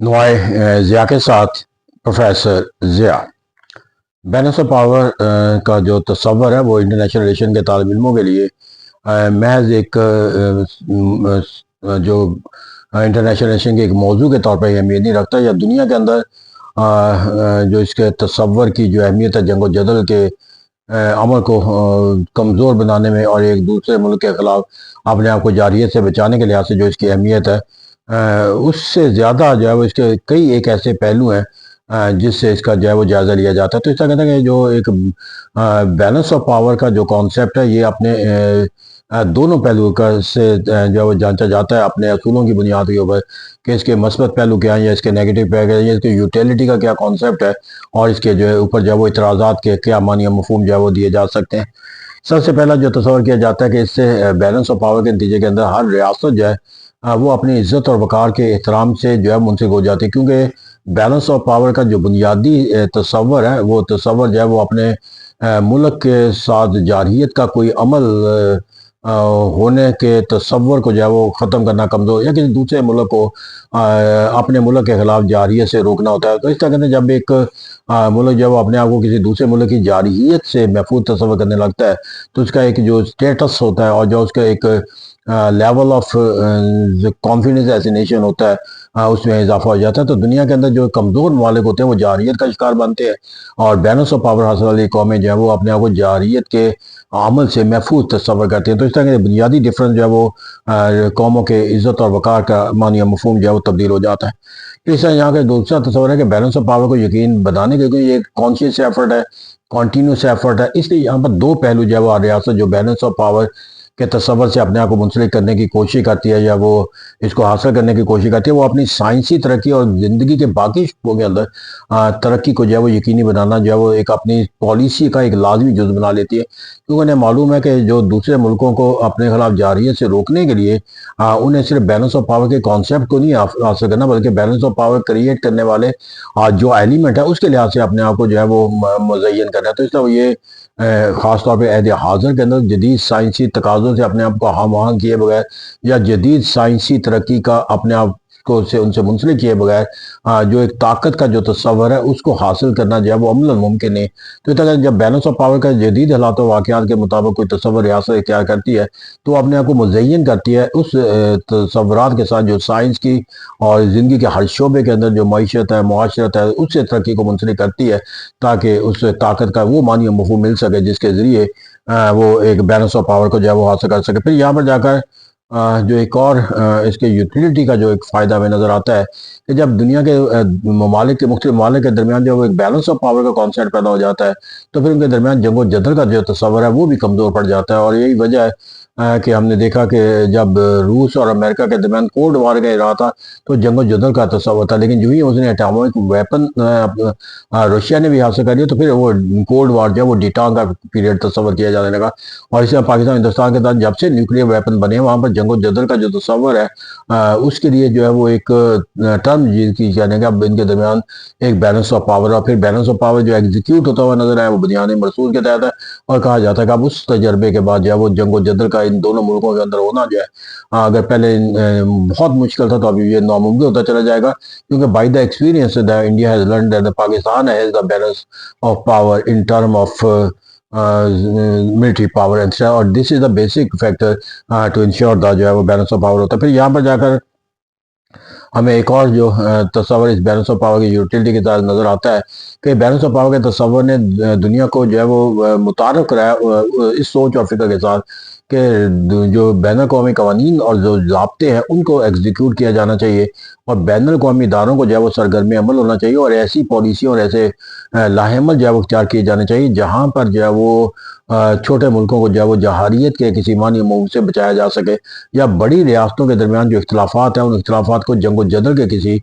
نوائے ضیاء کے ساتھ professor Zia balance of power کا جو تصور ہے وہ انٹرنیشنل ریلیشن کے طالب علموں کے لیے محض ایک جو انٹرنیشنل ریلیشن کے ایک موضوع کے طور پر اہمیت نہیں رکھتا، یا دنیا کے اندر جو اس کے تصور کی جو اہمیت ہے جنگ و جدل کے عمل کو کمزور بنانے میں اور ایک دوسرے ملک کے خلاف اپنے آپ کو جارحیت سے بچانے کے لحاظ سے جو اس کی اہمیت ہے اس سے زیادہ جو ہے وہ اس کے کئی ایک ایسے پہلو ہیں جس سے اس کا جو ہے وہ جائزہ لیا جاتا ہے۔ تو اس طرح کہتے ہیں کہ جو ایک بیلنس آف پاور کا جو کانسیپٹ ہے یہ اپنے دونوں پہلو کا سے جو ہے وہ جانچا جاتا ہے اپنے اصولوں کی بنیاد کے اوپر کہ اس کے مثبت پہلو کیا ہیں یا اس کے نیگیٹو پہلو ہیں، یا اس کے یوٹیلیٹی کا کیا کانسیپٹ ہے اور اس کے جو ہے اوپر جو ہے وہ اعتراضات کے کیا معنی مفہوم جو ہے وہ دیے جا سکتے ہیں۔ سب سے پہلا جو تصور کیا جاتا ہے کہ اس سے بیلنس آف پاور کے نتیجے کے اندر ہر ریاست جو ہے وہ اپنی عزت اور وقار کے احترام سے جو ہے منسلک ہو جاتی ہے، کیونکہ بیلنس آف پاور کا جو بنیادی تصور ہے وہ تصور جو ہے وہ اپنے ملک کے ساتھ جارحیت کا کوئی عمل ہونے کے تصور کو جو ہے وہ ختم کرنا کمزور، یا کسی دوسرے ملک کو اپنے ملک کے خلاف جارحیت سے روکنا ہوتا ہے۔ تو اس طرح کہتے ہیں جب ایک ملک جو ہے وہ اپنے آپ کو کسی دوسرے ملک کی جارحیت سے محفوظ تصور کرنے لگتا ہے تو اس کا ایک جو سٹیٹس ہوتا ہے اور جو اس کا ایک لیول آف کانفیڈنس ایسینیشن ہوتا ہے اس میں اضافہ ہو جاتا ہے۔ تو دنیا کے اندر جو کمزور ممالک ہوتے ہیں وہ جارحیت کا شکار بنتے ہیں، اور بیلنس آف پاور حاصل والی قومیں جو ہیں وہ اپنے آپ کو جارحیت کے عمل سے محفوظ تصور کرتے ہیں۔ تو اس طرح کے بنیادی ڈفرنس جو ہے وہ قوموں کے عزت اور وقار کا معنی مفہوم جو ہے وہ تبدیل ہو جاتا ہے۔ اس طرح یہاں کا دوسرا تصور ہے کہ بیلنس آف پاور کو یقین بنانے کے لیے ایک کانشیس ایفرٹ ہے، کنٹینیوس ایفرٹ ہے۔ اس لیے یہاں پر دو پہلو جو ہے وہ ریاست جو بیلنس آف پاور کے تصور سے اپنے آپ کو منسلک کرنے کی کوشش کرتی ہے یا وہ اس کو حاصل کرنے کی کوشش کرتی ہے، وہ اپنی سائنسی ترقی اور زندگی کے باقی شعبوں کے اندر ترقی کو جو ہے وہ یقینی بنانا جو ہے وہ ایک اپنی پالیسی کا ایک لازمی جز بنا لیتی ہے، کیونکہ انہیں معلوم ہے کہ جو دوسرے ملکوں کو اپنے خلاف جارحیت سے روکنے کے لیے انہیں صرف بیلنس آف پاور کے کانسیپٹ کو نہیں حاصل کرنا بلکہ بیلنس آف پاور کریٹ کرنے والے جو ایلیمنٹ ہے اس کے لحاظ سے اپنے آپ کو جو ہے وہ مزین کرنا ہے۔ تو اس طرح یہ خاص طور پہ عہد حاضر کے اندر جدید سائنسی تقاضوں سے اپنے آپ کو ہم آہنگ کیے بغیر یا جدید سائنسی ترقی کا اپنے آپ کو ان سے منسلک کیے بغیر جو ایک طاقت کا جو تصور ہے اس کو حاصل کرنا جو ہے وہ عملاً ممکن ہے۔ تو اس طرح جب بیلنس آف پاور کا جدید حالات و واقعات کے مطابق کوئی تصور ریاست اختیار کرتی ہے تو اپنے آپ کو مزین کرتی ہے اس تصورات کے ساتھ جو سائنس کی اور زندگی کے ہر شعبے کے اندر جو معیشت ہے، معاشرت ہے، اس سے ترقی کو منسلک کرتی ہے تاکہ اس طاقت کا وہ معنی مفہوم مل سکے جس کے ذریعے وہ ایک بیلنس آف پاور کو جو ہے وہ حاصل کر سکے۔ پھر یہاں پر جا کر جو ایک اور اس کے یوٹیلیٹی کا جو ایک فائدہ ہمیں نظر آتا ہے کہ جب دنیا کے ممالک کے مختلف ممالک کے درمیان جو ایک بیلنس آف پاور کا کانسیپٹ پیدا ہو جاتا ہے تو پھر ان کے درمیان جنگ و جدل کا جو تصور ہے وہ بھی کمزور پڑ جاتا ہے، اور یہی وجہ ہے کہ ہم نے دیکھا کہ جب روس اور امریکہ کے درمیان کولڈ وار کا رہا تھا تو جنگ و جدل کا تصور تھا، لیکن جو ہی اس نے اٹامک ویپن روشیا نے بھی حاصل کر لیا تو پھر وہ کولڈ وار جو ہے وہ ڈیٹانگ کا پیریڈ تصور کیا جانے لگا، اور اسی طرح پاکستان ہندوستان کے ساتھ جب سے نیوکلیر ویپن بنے وہاں پر جنگ و جدل کا جو تصور ہے اس کے لیے جو ہے وہ ایک ٹرم کی جانے کا ان کے درمیان ایک بیلنس آف پاور، اور پھر بیلنس آف پاور جو ایگزیکیوٹ ہوتا ہوا نظر آیا وہ بنیادی مرسول کے تحت ہے، اور کہا جاتا ہے کہ اب اس تجربے کے بعد جو ہے وہ جنگ و جدل کا ان دونوں ملکوں کے اندر ہونا جو ہے اگر پہلے بہت مشکل تھا تو اب یہ ناممکن ہوتا چلا جائے گا، کیونکہ by the experience India has learned that Pakistan has the balance of power in term of military power اور this is the basic factor to ensure the جو ہے وہ بیلنس آف پاور ہوتا ہے۔ پھر یہاں پر جا کر ہمیں ایک اور جو تصور اس بیلنس آف پاور کی یوٹیلیٹی کے ساتھ نظر آتا ہے کہ بیلنس آف پاور کے تصور نے دنیا کو جو ہے وہ متعارف کرایا اس سوچ اور فکر کے ساتھ کہ جو بین الاقوامی قوانین اور جو ضابطے ہیں ان کو ایگزیکیوٹ کیا جانا چاہیے، اور بین الاقوامی اداروں کو جو ہے وہ سرگرم عمل ہونا چاہیے، اور ایسی پالیسیوں اور ایسے لاہ عمل جو ہے وہ اختیار کیے جانے چاہیے جہاں پر جو ہے وہ چھوٹے ملکوں کو جو ہے وہ جہاریت کے کسی معنی مفہوم سے بچایا جا سکے، یا بڑی ریاستوں کے درمیان جو اختلافات ہیں ان اختلافات کو جنگ و جدل کے کسی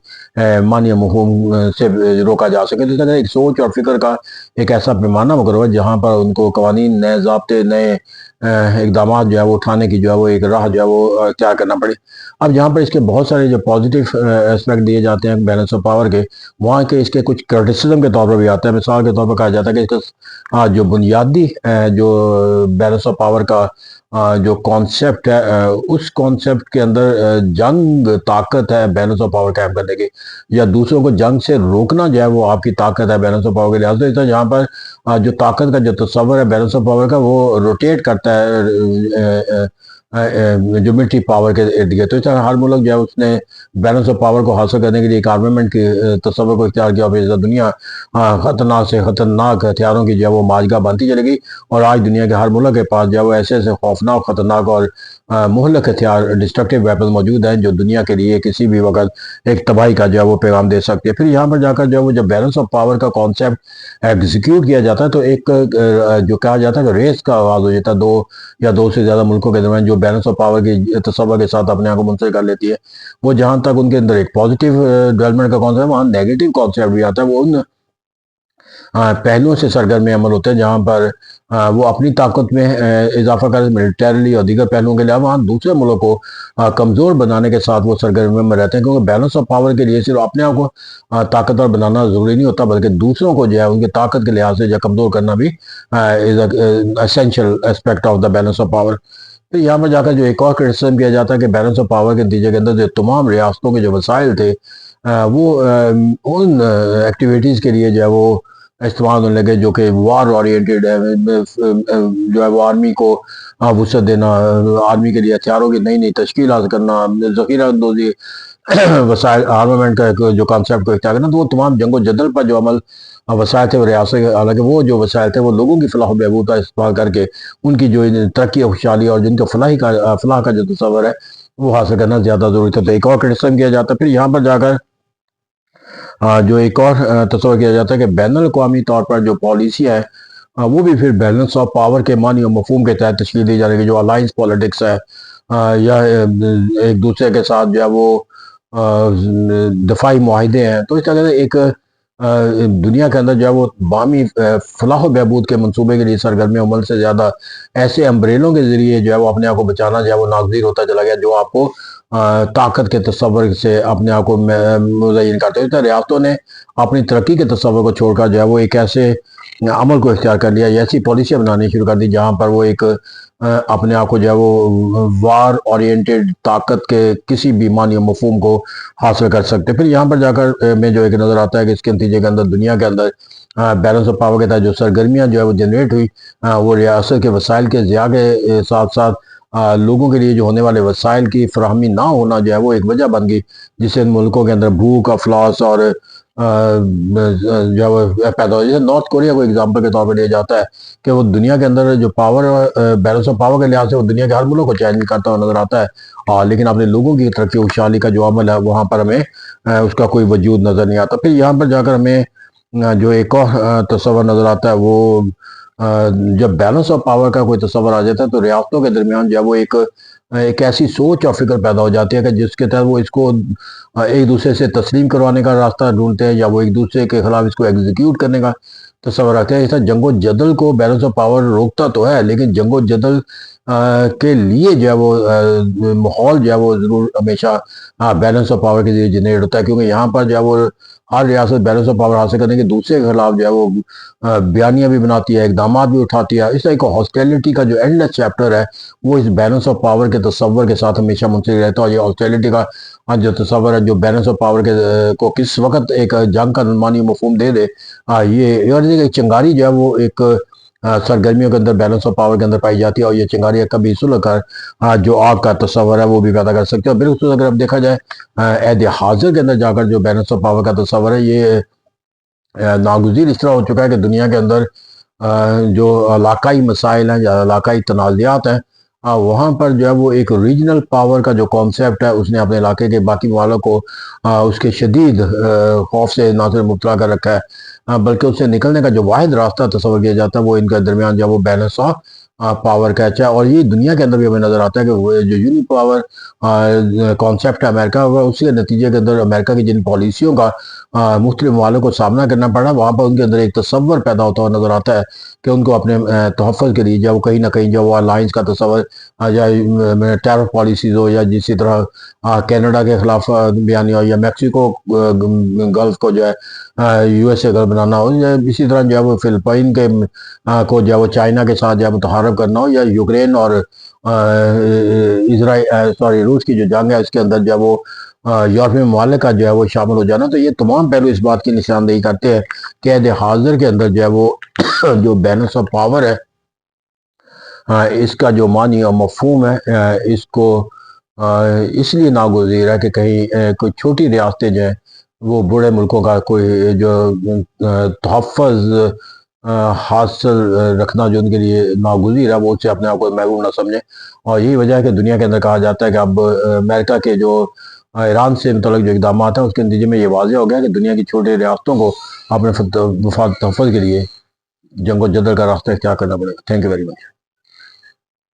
معنی مفہوم سے روکا جا سکے۔ تو اس طرح ایک سوچ اور فکر کا ایک ایسا پیمانہ مقرر ہے جہاں پر ان کو قوانین، نئے ضابطے، نئے اقدامات جو ہے وہ اٹھانے کی جو ہے وہ ایک راہ جو ہے وہ اختیار کرنا پڑے۔ اب جہاں پر اس کے بہت سارے جو پازیٹیو اسپیکٹ دیے جاتے ہیں بیلنس آف پاور کے، وہاں کے اس کے کچھ کرٹیسزم کے طور پر بھی آتا ہے۔ مثال کے طور پر کہا جاتا ہے کہ اس کا جو بنیادی جو بیلنس آف پاور کا جو کانسیپٹ ہے اس کانسیپٹ کے اندر جنگ طاقت ہے بیلنس آف پاور قائم کرنے کی، یا دوسروں کو جنگ سے روکنا جو ہے وہ آپ کی طاقت ہے بیلنس آف پاور کے لحاظ سے، جہاں پر جو طاقت کا جو تصور ہے بیلنس آف پاور کا وہ روٹیٹ کرتا ہے جو ملٹری پاور کے ارد گرد۔ تو اس طرح ہر ملک جو ہے اس نے بیلنس آف پاور کو حاصل کرنے کے لیے ایک آرمامنٹ کے تصور کو اختیار کیا، اور دنیا خطرناک سے خطرناک ہتھیاروں کی جو ہے وہ ماجگاہ بنتی چلے گی، اور آج دنیا کے ہر ملک کے پاس جو ہے وہ ایسے ایسے خوفناک، خطرناک اور مہلک ہتھیار، ڈسٹرکٹیو ویپن موجود ہیں جو دنیا کے لیے کسی بھی وقت ایک تباہی کا جو ہے وہ پیغام دے سکتے ہیں۔ پھر یہاں پر جا کر جو ہے وہ جب بیلنس آف پاور کا کانسیپٹ ایگزیکیوٹ کیا جاتا ہے تو ایک جو کہا جاتا ہے کہ ریس کا آغاز ہو جاتا ہے، دو یا دو سے زیادہ ملکوں کے درمیان جو بیلنس آف پاور کی تصور کے ساتھ اپنے آپ کو منسلک کر لیتی ہے۔ وہ جہاں تک ان کے اندر ایک پازیٹیو ڈیولپمنٹ کا کانسیپٹ ہے، وہاں نیگیٹو کانسیپٹ بھی آتا ہے۔ وہ ان پہلوؤں سے سرگرم عمل ہوتے ہیں جہاں پر وہ اپنی طاقت میں اضافہ کرتے، ملٹریلی اور دیگر پہلوؤں کے علاوہ، وہاں دوسرے ملک کو کمزور بنانے کے ساتھ وہ سرگرم میں رہتے ہیں، کیونکہ بیلنس آف پاور کے لیے صرف اپنے آپ کو طاقتور بنانا ضروری نہیں ہوتا، بلکہ دوسروں کو جو ہے ان کی طاقت کے لحاظ سے کمزور کرنا بھی essential aspect of the balance of power. پھر یہاں پر جا کر جو ایک اور کرٹیسزم کیا جاتا ہے کہ بیلنس آف پاور کے نتیجے کے اندر جو تمام ریاستوں کے جو وسائل تھے وہ ان ایکٹیویٹیز کے لیے جو ہے وہ استعمال ہونے لگے جو کہ وار اورینٹیڈ ہے، جو ہے وہ آرمی کو وسعت دینا، آرمی کے لیے ہتھیاروں کی نئی نئی تشکیل حاصل کرنا، ذخیرہ اندوزی، وسائل آرمامنٹ کا جو کانسیپٹ کو اختیار کرنا۔ تو وہ تمام جنگ و جدل پر جو عمل وسائل تھے وہ ریاست، حالانکہ وہ جو وسائل تھے وہ لوگوں کی فلاح و بہبود کا استعمال کر کے ان کی جو ترقی و خوشحالی اور جن کا فلاح کا جو تصور ہے وہ حاصل کرنا زیادہ ضروری تھا۔ تو ایک اور کرٹیسزم کیا جاتا ہے۔ پھر یہاں پر جا کر جو ایک اور تصور کیا جاتا ہے کہ بین الاقوامی طور پر جو پالیسی ہے وہ بھی پھر بیلنس آف پاور کے معنی و مفہوم کے تحت تشکیل دی جانے کی، جو الائنس پالیٹکس ہے یا ایک دوسرے کے ساتھ جو ہے وہ دفاعی معاہدے ہیں، تو اس طرح سے ایک دنیا کے اندر جو ہے وہ باہمی فلاح و بہبود کے منصوبے کے لیے سرگرمی عمل سے زیادہ ایسے امبریلوں کے ذریعے جو ہے وہ اپنے آپ کو بچانا جو ہے وہ ناگزیر ہوتا چلا گیا، جو آپ کو طاقت کے تصور سے اپنے آپ کو مزین کرتے ہوئے ریاستوں نے اپنی ترقی کے تصور کو چھوڑ کر جو ہے وہ ایک ایسے عمل کو اختیار کر لیا، ایسی پالیسیاں بنانی شروع کر دی جہاں پر وہ ایک اپنے آپ کو جو ہے وہ وار اورینٹیڈ طاقت کے کسی بھی معنی و مفہوم کو حاصل کر سکتے۔ پھر یہاں پر جا کر میں جو ایک نظر آتا ہے کہ اس کے نتیجے کے اندر دنیا کے اندر بیلنس آف پاور کے تحت جو سرگرمیاں جو ہے وہ جنریٹ ہوئی، وہ ریاست کے وسائل کے ضیاع کے ساتھ ساتھ لوگوں کے لیے جو ہونے والے وسائل کی فراہمی نہ ہونا جو ہے وہ ایک وجہ بن گئی، جس سے ان ملکوں کے اندر بھوک، افلاس اور جو ہے وہ پیدا ہو۔ جیسے نارتھ کوریا کو اگزامپل کے طور پر لیا جاتا ہے کہ وہ دنیا کے اندر جو پاور بیلنس آف پاور کے لحاظ سے وہ دنیا کے ہر ملک کو چیلنج کرتا ہوا نظر آتا ہے، لیکن اپنے لوگوں کی ترقی و خوشحالی کا جو عمل ہے وہاں پر ہمیں اس کا کوئی وجود نظر نہیں آتا۔ پھر یہاں پر جا کر ہمیں جو ایک اور تصور نظر آتا ہے وہ جب بیلنس آف پاور کا کوئی تصور آ جاتا ہے تو ریاستوں کے درمیان جو ہے وہ ایک ایسی سوچ اور فکر پیدا ہو جاتی ہے کہ جس کے تحت وہ اس کو ایک دوسرے سے تسلیم کروانے کا راستہ ڈھونڈتے ہیں، یا وہ ایک دوسرے کے خلاف اس کو ایگزیکیوٹ کرنے کا تصور رکھتے ہیں۔ اس طرح جنگ و جدل کو بیلنس آف پاور روکتا تو ہے، لیکن جنگ و جدل کے لیے جو ہے وہ ماحول جو ہے وہ ضرور ہمیشہ بیلنس آف پاور کے ذریعے جنریٹ ہوتا ہے، کیونکہ یہاں پر جو ہے وہ ہر ریاست بیلنس آف پاور حاصل کرنے کے دوسرے کے خلاف جو ہے وہ بیانیاں بھی بناتی ہے، اقدامات بھی اٹھاتی ہے۔ اس طرح ایک ہاسٹیلٹی کا جو اینڈلیس چیپٹر ہے وہ اس بیلنس آف پاور کے تصور کے ساتھ ہمیشہ منسلک رہتا ہے، اور یہ ہاسٹیلٹی کا جو تصور ہے جو بیلنس آف پاور کو کس وقت ایک جنگ کا معنی مفہوم دے دے، یہ چنگاری جو ہے وہ ایک سرگرمیوں کے اندر بیلنس آف پاور کے اندر پائی جاتی ہے، اور یہ چنگاری کبھی سلگ کر جو آگ کا تصور ہے وہ بھی پیدا کر سکتے ہیں۔ اور بالخصوص اگر اب دیکھا جائے عہد حاضر کے اندر جا کر جو بیلنس آف پاور کا تصور ہے یہ ناگزیر اس طرح ہو چکا ہے کہ دنیا کے اندر جو علاقائی مسائل ہیں یا علاقائی تنازعات ہیں وہاں پر جو ہے وہ ایک ریجنل پاور کا جو کانسیپٹ ہے اس نے اپنے علاقے کے باقی ممالک کو اس کے شدید خوف سے نہ صرف مبتلا کر رکھا ہے، بلکہ اس سے نکلنے کا جو واحد راستہ تصور کیا جاتا ہے وہ ان کے درمیان جو ہے وہ بیلنس آف پاور کا ہے۔ اور یہ دنیا کے اندر بھی ہمیں نظر آتا ہے کہ وہ جو یونی پاور کانسیپٹ ہے امریکہ، اس کے نتیجے کے اندر امریکہ کی جن پالیسیوں کا مختلف ممالک کو سامنا کرنا پڑا، وہاں پر ان کے اندر ایک تصور پیدا ہوتا ہوا نظر آتا ہے کہ ان کو اپنے تحفظ کے لیے جب کہیں نہ کہیں جو وہ الائنس کا تصور یا ٹیرر پالیسیز ہو، یا جسی طرح کینیڈا کے خلاف بیانیہ ہو، یا میکسیکو گلف کو جو ہے یو ایس اے گلف بنانا ہو، یا اسی طرح جو ہے وہ فلپائن کے کو جو ہے وہ چائنا کے ساتھ جو ہے متحارب کرنا ہو، یا یوکرین اور روس کی جو جنگ ہے اس کے اندر جو ہے وہ یورپی ممالک کا جو ہے وہ شامل ہو جانا، تو یہ تمام پہلو اس بات کی نشاندہی کرتے ہیں کہ عہد حاضر کے اندر جو ہے وہ جو بیلنس آف پاور ہے، اس کا جو معنی اور مفہوم ہے اس کو اس لیے ناگزیر ہے کہ کہیں کوئی چھوٹی ریاستیں جو ہیں وہ بڑے ملکوں کا کوئی جو تحفظ حاصل رکھنا جو ان کے لیے ناگزیر ہے، وہ اس سے اپنے آپ کو محروم نہ سمجھیں۔ اور یہی وجہ ہے کہ دنیا کے اندر کہا جاتا ہے کہ اب امریکہ کے جو ایران سے متعلق جو اقدامات ہیں اس کے نتیجے میں یہ واضح ہو گیا کہ دنیا کی چھوٹی ریاستوں کو اپنے مفاد تحفظ کے لیے جنگ و جدل کا راستہ اختیار کرنا پڑے گا۔ Thank you very much.